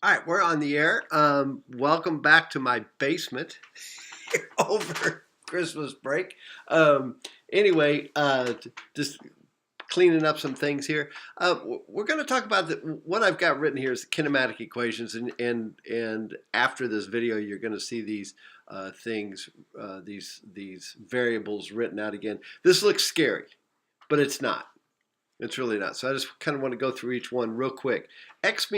All right, we're on the air. Welcome back to my basement over Christmas break. Anyway, just cleaning up some things here. We're going to talk about what I've got written here is the kinematic equations, and after this video, you're going to see these things, these variables written out again. This looks scary, but it's not. It's really not. So I just kind of want to go through each one real quick. X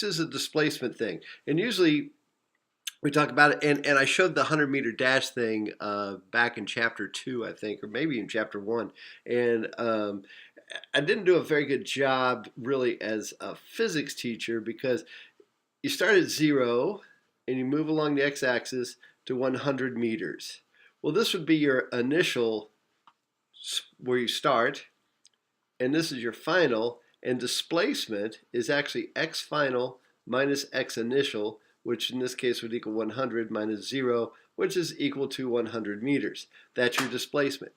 is a displacement thing. And usually we talk about it, and I showed the 100-meter dash thing back in chapter 2, I think, or maybe in chapter 1. And I didn't do a very good job really as a physics teacher because you start at 0 and you move along the x-axis to 100 meters. Well, this would be your initial where you start, and this is your final, and displacement is actually x final minus x initial, which in this case would equal 100 minus 0, which is equal to 100 meters. That's your displacement.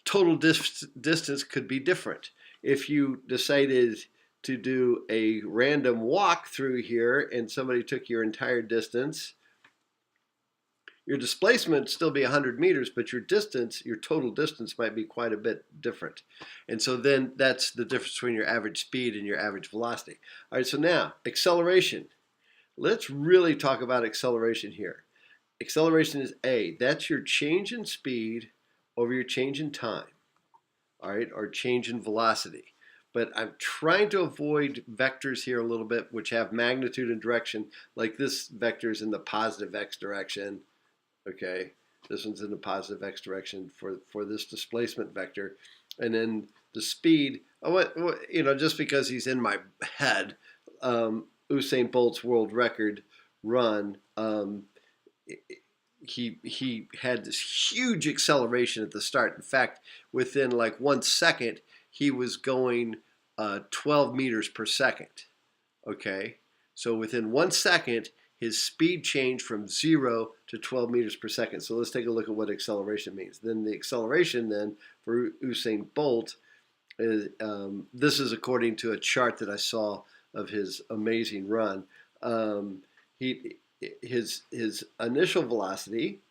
Total distance could be different. If you decided to do a random walk through here and somebody took your entire distance, your displacement would still be 100 meters, but your distance, your total distance might be quite a bit different. And so then that's the difference between your average speed and your average velocity. All right, so now acceleration. Let's really talk about acceleration here. Acceleration is A. That's your change in speed over your change in time, all right, or change in velocity. But I'm trying to avoid vectors here a little bit, which have magnitude and direction, like this vector is in the positive x direction. Okay, this one's in the positive x direction for this displacement vector. And then the speed, just because he's in my head, Usain Bolt's world record run, he had this huge acceleration at the start. In fact, within like 1 second, he was going 12 meters per second. Okay, so within 1 second, his speed changed from 0 to 12 meters per second. So let's take a look at what acceleration means. Then the acceleration then for Usain Bolt is, this is according to a chart that I saw of his amazing run. His initial velocity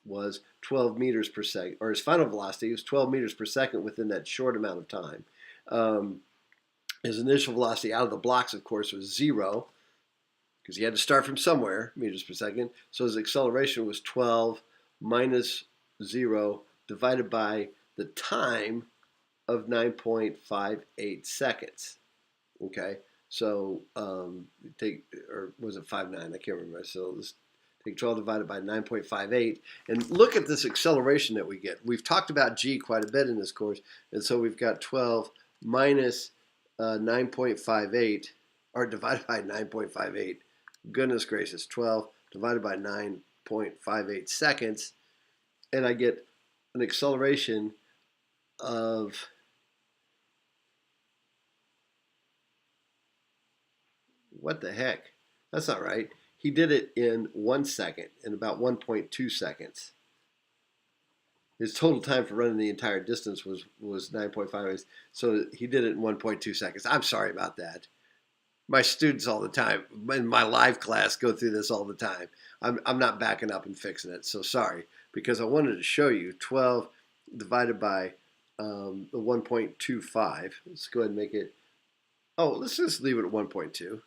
was 12 meters per second, or his final velocity was 12 meters per second within that short amount of time. His initial velocity out of the blocks, of course, was 0, because he had to start from somewhere, meters per second. So his acceleration was 12 minus 0 divided by the time of 9.58 seconds. Okay, so or was it 5.9? I can't remember. So let's take 12 divided by 9.58 and look at this acceleration that we get. We've talked about g quite a bit in this course, and so we've got 12 minus 9.58, or divided by 9.58. Goodness gracious, 12 divided by 9.58 seconds, and I get an acceleration of what the heck? That's not right. He did it in 1 second, in about 1.2 seconds. His total time for running the entire distance was 9.5, so he did it in 1.2 seconds. I'm sorry about that. My students all the time in my live class go through this all the time. I'm not backing up and fixing it, so sorry, because I wanted to show you 12 divided by the 1.25. Let's go ahead and make it, let's just leave it at 1.2. Divided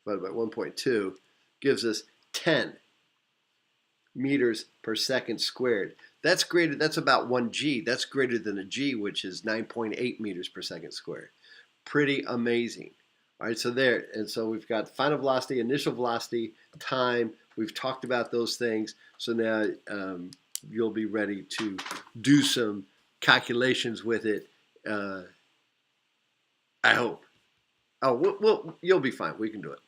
by 1.2 gives us 10 meters per second squared. That's about 1 g. That's greater than a g, which is 9.8 meters per second squared. Pretty amazing. All right, so there, and so we've got final velocity, initial velocity, time. We've talked about those things. So now you'll be ready to do some calculations with it. I hope. Well, you'll be fine. We can do it.